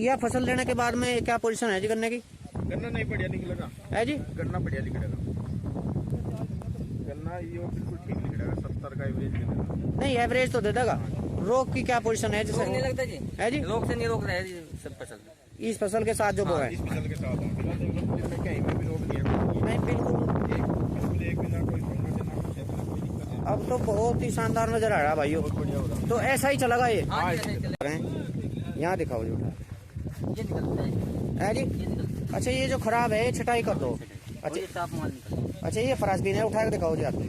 यह फसल लेने के बाद में क्या पोजीशन है जी गन्ने की? गन्ना नहीं बढ़िया निकलेगा है जी, गन्ना बढ़िया निकलेगा। गन्ना ये बिल्कुल ठीक निकलेगा, 70 का एवरेज मिलेगा। नहीं एवरेज तो दे देगा। रोग की क्या पोजीशन है जैसे? नहीं लगता जी, है जी, रोग से नहीं रोक रहे जी सब फसल। इस फसल के साथ जो वो है इस फसल के साथ इसमें कहीं में भी रोग नहीं है। नहीं बिल्कुल एक बिना कोई कोई दिक्कत है। अब तो बहुत ही शानदार नजर आ रहा है भाइयों। बहुत बढ़िया हो रहा है। तो ऐसा ही चलेगा ये? हाँ जी, ऐसे ही चलेगा। यहाँ दिखाओ जो ये निकलता है, है जी। ये निकलता अच्छा ये जो खराब है ये छटाई कर दो। है। अच्छा ये साफ माल निकलता है। अच्छा ये फरासबीन है, उठा के दिखाओ जी आप जी।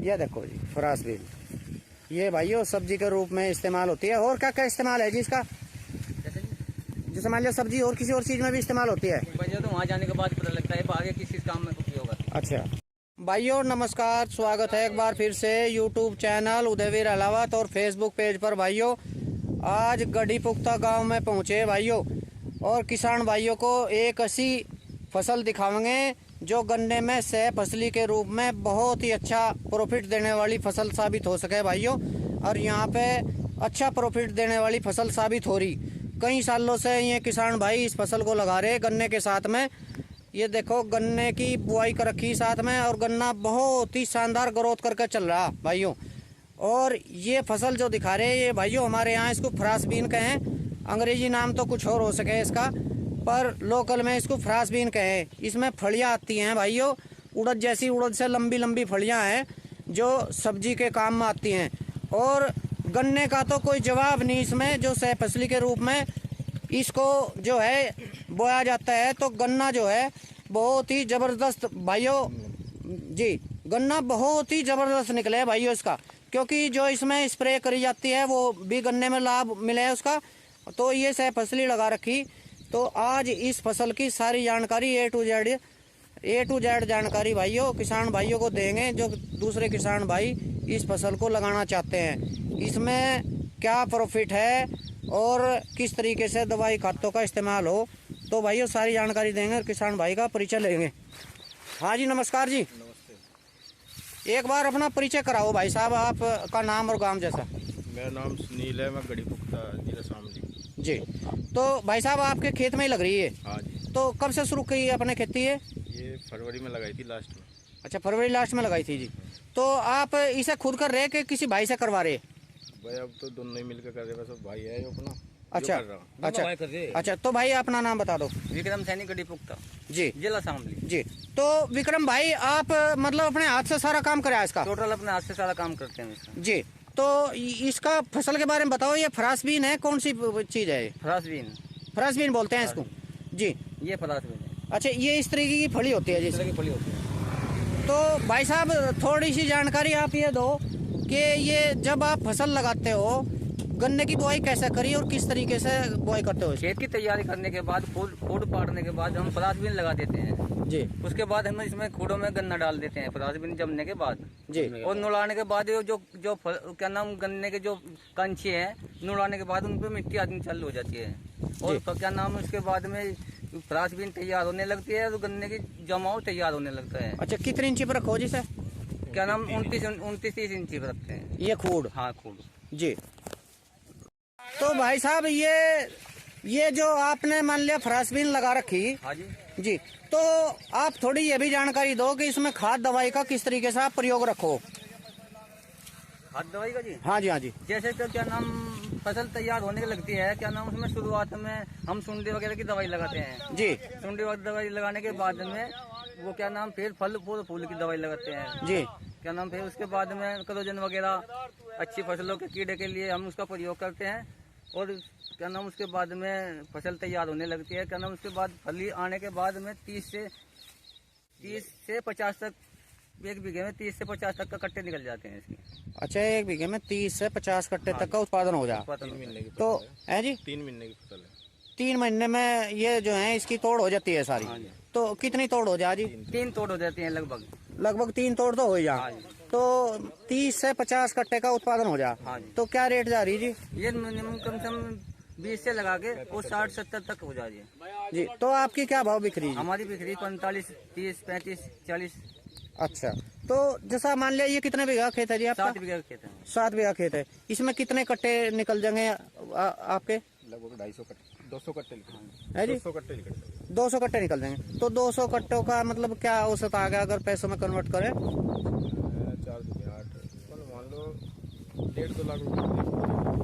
ये देखो जी फरासबीन, ये भाइयों सब्जी के रूप में इस्तेमाल होती है। और क्या क्या इस्तेमाल है जी इसका? जैसे जी जैसे मान लिया सब्जी और किसी और चीज में भी इस्तेमाल होती है? वजह तो वहाँ जाने के बाद पता लगता है आगे किस काम में उपयोग होगा। अच्छा भाइयों नमस्कार, स्वागत है एक बार फिर से यूट्यूब चैनल उदयवीर अहलावत और फेसबुक पेज पर। भाइयों आज गढ़ी पुख्ता गांव में पहुंचे भाइयों, और किसान भाइयों को एक ऐसी फसल दिखाएंगे जो गन्ने में सह फसली के रूप में बहुत ही अच्छा प्रॉफिट देने वाली फसल साबित हो सके भाइयों। और यहाँ पे अच्छा प्रॉफिट देने वाली फसल साबित हो रही। कई सालों से ये किसान भाई इस फसल को लगा रहे गन्ने के साथ में। ये देखो गन्ने की बुआई कर रखी साथ में, और गन्ना बहुत ही शानदार ग्रोथ करके चल रहा भाइयों। और ये फसल जो दिखा रहे हैं ये भाइयों हमारे यहाँ इसको फ्रासबीन कहें, अंग्रेजी नाम तो कुछ और हो सके इसका, पर लोकल में इसको फ्रासबीन कहें। इसमें फलियाँ आती हैं भाइयों, उड़द जैसी, उड़द से लंबी लंबी फलियाँ हैं जो सब्जी के काम में आती हैं। और गन्ने का तो कोई जवाब नहीं इसमें, जो सह फसली के रूप में इसको जो है बोया जाता है। तो गन्ना जो है बहुत ही जबरदस्त भाइयों जी, गन्ना बहुत ही जबरदस्त निकले है भाइयों इसका, क्योंकि जो इसमें स्प्रे करी जाती है वो भी गन्ने में लाभ मिले है उसका। तो ये सह फसली लगा रखी। तो आज इस फसल की सारी जानकारी ए टू जेड जानकारी भाइयों किसान भाइयों को देंगे, जो दूसरे किसान भाई इस फसल को लगाना चाहते हैं। इसमें क्या प्रॉफिट है और किस तरीके से दवाई खातों का इस्तेमाल हो, तो भाइयों सारी जानकारी देंगे और किसान भाई का परिचय लेंगे। हाँ जी नमस्कार जी। नमस्ते। एक बार अपना परिचय कराओ भाई साहब, आपका नाम और गांव जैसा। मेरा नाम सुनील है, मैं गढ़ी पुख्ता जिला शामली जी। तो भाई साहब आपके खेत में ही लग रही है? हाँ जी। तो कब से शुरू की अपने खेती है? ये फरवरी में लगाई थी लास्ट में। अच्छा फरवरी लास्ट में लगाई थी जी। तो आप इसे खुद कर रहे कि किसी भाई से करवा रहे? भाई अब तो दोनों ही मिलकर कर रहे, बस भाई है जो अपना अच्छा जो कर रहा। अच्छा अच्छा। तो भाई अपना नाम बता दो। विक्रम सैनी गढ़ी पुख्ता जी जिला शामली जी। तो विक्रम भाई आप मतलब अपने हाथ से सारा काम कराया इसका? टोटल अपने हाथ से सारा काम करते हैं इसका। जी। तो इसका फसल के बारे में बताओ, ये फ्रासबीन है, कौन सी चीज है? फ्रासबीन, फ्रासबीन बोलते हैं इसको जी। ये फ्रासबीन है, अच्छा ये इस तरीके की फली होती है इस जी। तरह की फली होती है। तो भाई साहब थोड़ी सी जानकारी आप ये दो कि ये जब आप फसल लगाते हो गन्ने की बुआई कैसे करी और किस तरीके से बुआई करते हो? खेत की तैयारी करने के बाद खोद पाड़ने के बाद हम फ्रासबीन लगा देते हैं जी। उसके बाद हम इसमें खूड़ों में गन्ना डाल देते हैं फ्रासबीन जमने के बाद जी। और नुड़ाने के बाद क्या नाम गन्ने के जो कंचे हैं नुड़ाने के बाद उन पर मिट्टी आदमी चालू हो जाती है। और क्या नाम उसके बाद में फ्रासबीन तैयार होने लगती है, तो गन्ने की जमाव तैयार होने लगता है। अच्छा कितने इंची पर रखो जी सर? क्या नाम 29-30 इंची पर रखते हैं। ये खूड़? हाँ खूड़ जी। तो भाई साहब ये जो आपने मान लिया फ्रासबीन लगा रखी हाँ जी जी, तो आप थोड़ी ये भी जानकारी दो कि इसमें खाद दवाई का किस तरीके से आप प्रयोग रखो? खाद दवाई का जी, हाँ जी हाँ जी। जैसे कि क्या नाम फसल तैयार होने लगती है, क्या नाम उसमें शुरुआत में हम सुंडी वगैरह की दवाई लगाते हैं जी। सुंडी वगैरह दवाई लगाने के बाद में वो क्या नाम फिर फूल की दवाई लगाते हैं जी। क्या नाम फिर उसके बाद में क्लोजन वगैरह अच्छी फसलों के कीड़े के लिए हम उसका प्रयोग करते हैं। और क्या नाम उसके बाद में फसल तैयार होने लगती है, क्या नाम उसके बाद फली आने के बाद में 30 से 50 तक, एक बीघे में 30 से 50 तक का कट्टे निकल जाते हैं इसके। अच्छा एक बीघे में 30 से 50 कट्टे तक का उत्पादन हो जाए। 3 महीने की तो फसल है जी 3 महीने की फसल है। 3 महीने में ये जो है इसकी तोड़ हो जाती है सारी? हाँ जी। तो कितनी तोड़ हो जाए जी? 3 तोड़ हो जाती है लगभग। लगभग 3 तोड़ तो हो हाँ जाए। जी। तो 30 से 50 कट्टे का उत्पादन हो जाए। हाँ जी। तो क्या रेट जा रही जी? ये मिनिमम कम से कम 20 से लगा के वो 60-70 तक हो जाती है जी। तो आपकी क्या भाव बिक्री जी? हमारी बिक्री 45, 30, 35, 40। अच्छा तो जैसा मान लिया ये कितने बीघा खेत है जी आपका? 7 बीघा खेत है। 7 बीघा खेत है। इसमें कितने कट्टे निकल जाएंगे आपके? लगभग 250 कट्टे, 200 कट्टे है जी? 200 कट्टे निकल जाएंगे। 200 कट्टे निकल जाएंगे। तो 200 कट्टों का मतलब क्या औसत आ गया अगर पैसों में कन्वर्ट करें? 4 2 8 मान लो 1.5-2 लाख रुपए।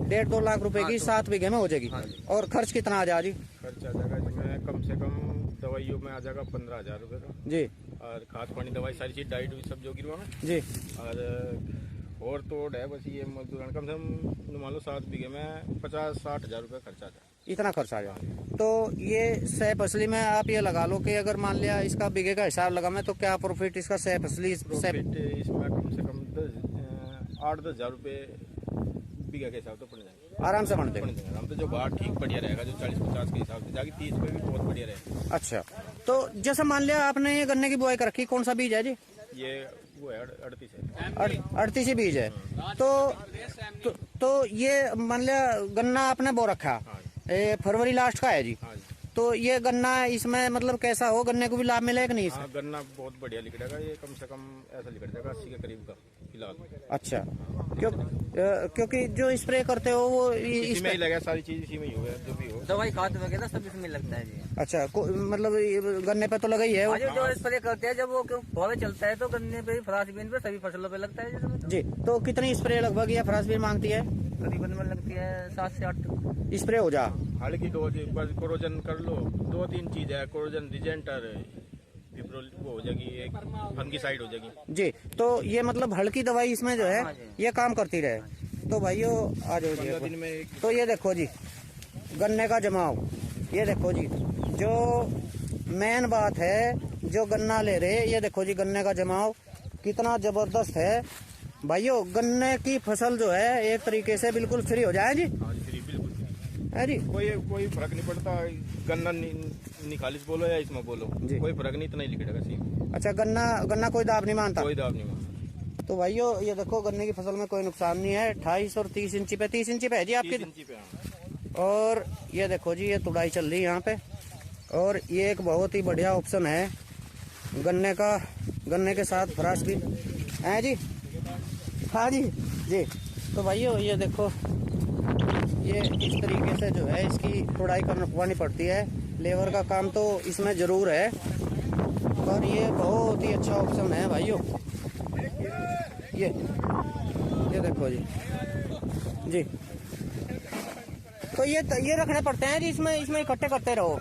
1.5-2 लाख रुपए की 7 बीघे में हो जाएगी। और खर्च कितना आ जाएगा जी? खर्च आ जाएगा इसमें कम से कम दवाइयों में आ जाएगा 15,000 रुपये का, जी। और खाद पानी दवाई सारी चीज डाइट सब जो गिरवा में, जी। और तो है बस ये मजदूर कम से कम मान लो 7 बीघे में 50-60 हज़ार रुपये खर्चा आ जाए। इतना खर्च आ जाए। तो ये सह फसली में आप ये लगा लो कि अगर मान लिया इसका बीघे का हिसाब लगा मैं तो क्या प्रॉफिट इसका सह फसली प्रॉफिट इसमें कम से कम 8-10 हज़ार रुपये बीघा के हिसाब से पड़ जाएंगे, आराम से बन जाएगा। हम तो जो बाहर ठीक बढ़िया रहेगा, जो 40-50 के हिसाब से जाके 30 रुपये भी बहुत बढ़िया रहेगा। अच्छा, तो जैसा मान लिया आपने ये गन्ने की बुआई कर रखी, कौन सा बीज है जी? ये वो है 38 है। 38 बीज है। तो ये मान लिया गन्ना आपने बो रखा, फरवरी लास्ट का है जी। हाँ जी। तो ये गन्ना इसमें मतलब कैसा हो, गन्ने को भी लाभ मिलेगा नहीं इससे? हाँ, गन्ना बहुत बढ़िया लिखेगा, ये कम से कम ऐसा लिख जाएगा 80 के करीब का फिलहाल। अच्छा, क्योंकि जो स्प्रे करते हो वो इसी में ही लगा, सारी चीज इसी में ही होगा, जो भी हो दवाई खाद वगैरह सब इसमें लगता है जी। अच्छा, मतलब ये गन्ने पे तो लगा ही है वो। जो स्प्रे करते हैं जब वो फौवे चलता है तो गन्ने पे, फ्रांसबीन पे, सभी फसलों पे लगता है जी। तो कितनी स्प्रे लगभग या फ्रांसबीन मांगती है? करीबन में लगती है 7 से 8 स्प्रे हो जा। हल्की डोज बस कोरोजन कर लो, 2-3 चीज है, कोरोजन रिजेंटर वो हो जाएगी, एक फंगिसाइड हो जाएगी जी। तो ये मतलब हल्की दवाई इसमें जो है ये काम करती रहे। तो भाइयों आ जाओ 15 दिन जी। में तो ये देखो जी गन्ने का जमाव, ये देखो जी जो मेन बात है जो गन्ना ले रहे, ये देखो जी गन्ने का जमाव कितना जबरदस्त है भाइयों। गन्ने की फसल जो है एक तरीके से बिल्कुल फ्री हो जाए जी। हाँ जी, फ्री, बिल्कुल फ्री है जी। कोई फर्क नहीं पड़ता, गन्ना निखालिस बोलो या इसमें बोलो, कोई फर्क नहीं, इतना ही लिखेगा सी। अच्छा, गन्ना कोई दाब नहीं मानता? कोई दाब नहीं मानता। तो भाइयों ये देखो गन्ने की फसल में कोई नुकसान नहीं है। 28 और 30 इंची पे, 30 इंची पे है जी आपकी। 30 इंची पे, हाँ। और ये देखो जी ये तुड़ाई चल रही है यहाँ पे, और ये एक बहुत ही बढ़िया ऑप्शन है गन्ने का, गन्ने के साथ फ्रास भी है जी। हाँ जी जी। तो भाइयों ये देखो ये इस तरीके से जो है इसकी तुड़ाई करवानी पड़ती है। लेबर का काम तो इसमें जरूर है, और ये बहुत ही अच्छा ऑप्शन है भाइयों। ये देखो जी जी। तो ये रखने पड़ते हैं जी, इसमें इकट्ठे करते रहो।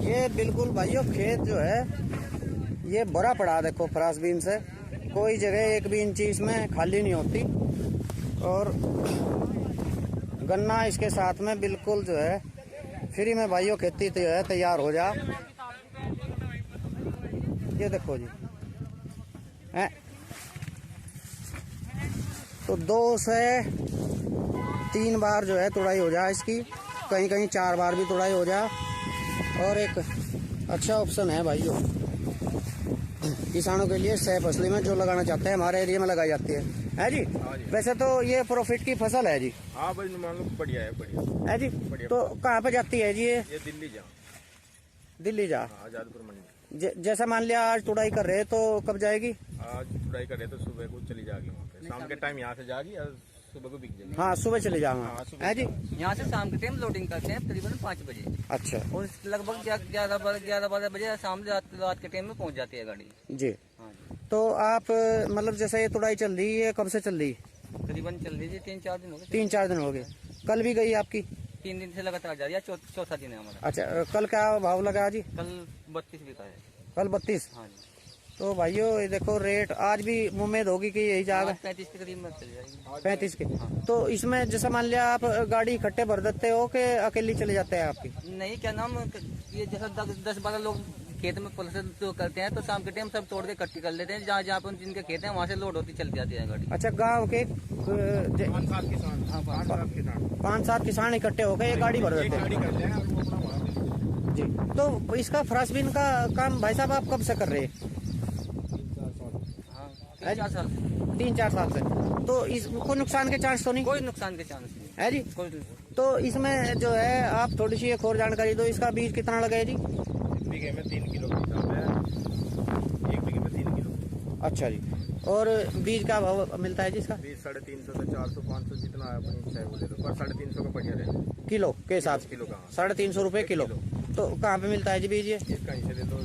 ये बिल्कुल भाइयों खेत जो है ये भरा पड़ा, देखो फ्रांसबीन से कोई जगह एक भी इंची इसमें खाली नहीं होती। और गन्ना इसके साथ में बिल्कुल जो है फ्री में भाइयों खेती जो है तैयार हो जा। ये देखो जी है। तो 2 से 3 बार जो है तुड़ाई हो जा इसकी, कहीं कहीं 4 बार भी तुड़ाई हो जा। और एक अच्छा ऑप्शन है भाइयों किसानों के लिए सह फसली में जो लगाना चाहते हैं, हमारे एरिया में लगाई जाती है जी। वैसे तो ये प्रॉफिट की फसल है जी। हाँ भाई मान लो बढ़िया है, बढ़िया है जी। तो कहाँ पे जाती है जी ये दिल्ली जा। दिल्ली जा। हाँ, आजादपुर मंडी। जैसा मान लिया आज तुड़ाई कर रहे तो कब जाएगी? आज तुड़ाई कर रहे तो सुबह को चली जाएगी वहाँ पे, शाम के टाइम यहाँ से जाएगी और सुबह को बिक जाएगी। हाँ, सुबह चले जाऊंगा। हाँ, सुबह है जी। यहाँ से शाम के टाइम लोडिंग करते हैं करीबन 5 बजे, अच्छा। और लगभग 11-12 बजे शाम रात के टाइम में पहुँच जाती है गाड़ी जी। हाँ जी। तो आप मतलब जैसे ये तुड़ाई चल रही है, कब से चल रही? करीबन चल रही है 3-4 दिन हो गए। 3-4 दिन हो गए। कल भी गई आपकी? 3 दिन से लगातार जा रही है, चौथा दिन है हमारा। अच्छा, कल क्या भाव लगा जी? कल 32 बिका है। कल 32? हाँ जी। तो भाइयों ये देखो रेट आज भी उम्मीद होगी कि यही जाएगा 35 के करीब में चल जाएगी। 35 के। तो इसमें जैसा मान लिया आप गाड़ी इकट्ठे भर देते हो कि अकेली चले जाते हैं आपकी? नहीं, क्या नाम, ये जैसा 10-12 लोग खेत में फसल तो करते हैं तो शाम के टाइम सब तोड़ के इकट्ठी कर लेते हैं, जहाँ पर जिनके खेत हैं वहाँ से लोड होती चली जाती है गाड़ी। अच्छा, गाँव के 5-7 किसान, हाँ 5-7 किसान, 5-7 किसान इकट्ठे होकर ये गाड़ी भर देते हैं गाड़ी कर लें और वो अपना वहाँ जी। तो इसका फ्रांसबीन का काम भाई साहब आप कब से कर रहे हैं? 3-4 साल। 3-4 साल से। तो इस कोई नुकसान के चांस तो नहीं? कोई नुकसान के चांस नहीं है जी। कोई। तो इसमें जो है आप थोड़ी सी एक और जानकारी दो, इसका बीज कितना लगे जी? बीघे में 3 किलो के हिसाब है, 1 बीघे में 3 किलो। अच्छा जी। और बीज का भाव मिलता है जी इसका? बीज 350 से 400 500 जितना अपनी इच्छा है वो ले लो, पर 350 का बढ़िया रहे किलो के हिसाब से? किलो का 350 रुपये किलो। तो कहाँ पे मिलता है जी बीज ये? कहीं से ले लो।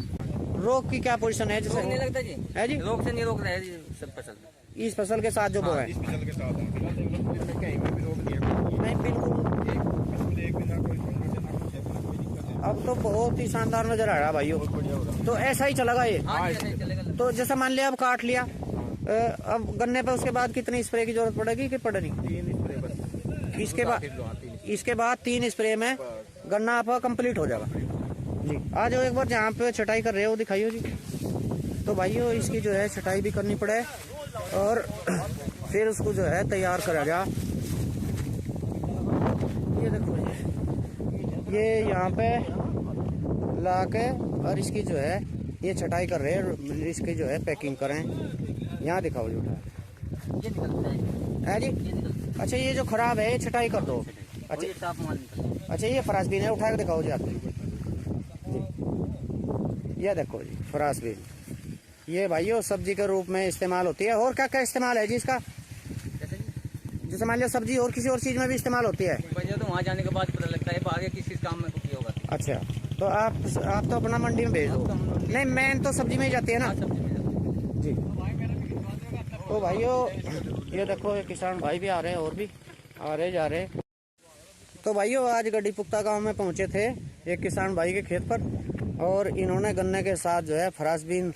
रोग की क्या पोजीशन है रोग जैसे? नहीं लगता जी, है जी? रोग से नहीं रोक रहे हैं जी सब फसल। इस फसल के साथ जो बोए हैं? इस फसल के साथ है, फिलहाल देख लो इसमें कहीं में भी रोग नहीं है। नहीं बिल्कुल, एक फसल एक बिना कोई छोड़ना देना कुछ है, कोई दिक्कत है। अब तो बहुत ही शानदार नजर आ रहा है भाइयों। बहुत बढ़िया हो रहा है। तो ऐसा ही चलेगा ये? हाँ जी, ऐसे ही चलेगा। तो जैसे मान लिया अब काट लिया, अब गन्ने पे उसके बाद कितनी स्प्रे की जरूरत पड़ेगी कि पड़ेगी? 3 स्प्रे बस। इसके बाद 3 स्प्रे में गन्ना आपका कंप्लीट हो जाएगा जी। आ जाओ एक बार जहाँ पे छटाई कर रहे हो दिखाइयो जी। तो भाइयों इसकी जो है छटाई भी करनी पड़े और फिर उसको जो है तैयार करा जा। ये देखो ये यहाँ पे ला के और इसकी जो है ये छटाई कर रहे हैं, इसकी जो है पैकिंग करें। यहाँ दिखाओ जो ये निकलता है जी। अच्छा ये जो खराब है ये छटाई कर दो। अच्छा ये साफ माल निकलता अच्छा ये फरासबीन है, उठा के दिखाओ जी आप जी। ये देखो जी फरासबीन, ये भाइयों सब्जी के रूप में इस्तेमाल होती है। और क्या क्या इस्तेमाल है जी इसका? है। जैसे मान लिया सब्जी और किसी और चीज में भी इस्तेमाल होती है? तो वहाँ जाने के बाद पता लगता है आगे किस काम में उपयोग होगा। अच्छा तो आप तो अपना मंडी में भेज दो। नहीं मेन तो सब्जी में ही जाती है ना जी। तो भाइयों ये देखो ये किसान भाई भी आ रहे हैं और भी आ रहे जा रहे। तो भाइयों आज गढ़ीपुख्ता गांव में पहुंचे थे एक किसान भाई के खेत पर, और इन्होंने गन्ने के साथ जो है फरासबीन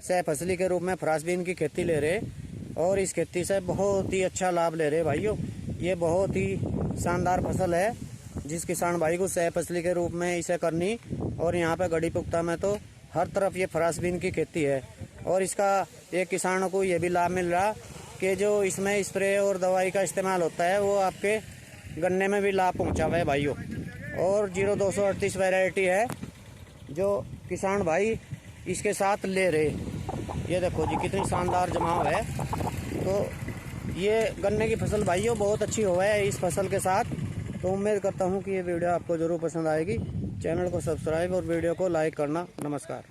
सह फसली के रूप में फरासबीन की खेती ले रहे, और इस खेती से बहुत ही अच्छा लाभ ले रहे भाइयों। ये बहुत ही शानदार फसल है जिस किसान भाई को सह फसली के रूप में इसे करनी। और यहाँ पे गढ़ीपुख्ता में तो हर तरफ ये फरासबीन की खेती है, और इसका एक किसानों को ये भी लाभ मिल रहा कि जो इसमें स्प्रे और दवाई का इस्तेमाल होता है वो आपके गन्ने में भी लाभ पहुँचा हुआ है भाइयों। और 0238 वैरायटी है जो किसान भाई इसके साथ ले रहे। ये देखो जी कितनी शानदार जमाव है। तो ये गन्ने की फसल भाइयों बहुत अच्छी हो है इस फसल के साथ। तो उम्मीद करता हूँ कि ये वीडियो आपको ज़रूर पसंद आएगी। चैनल को सब्सक्राइब और वीडियो को लाइक करना। नमस्कार।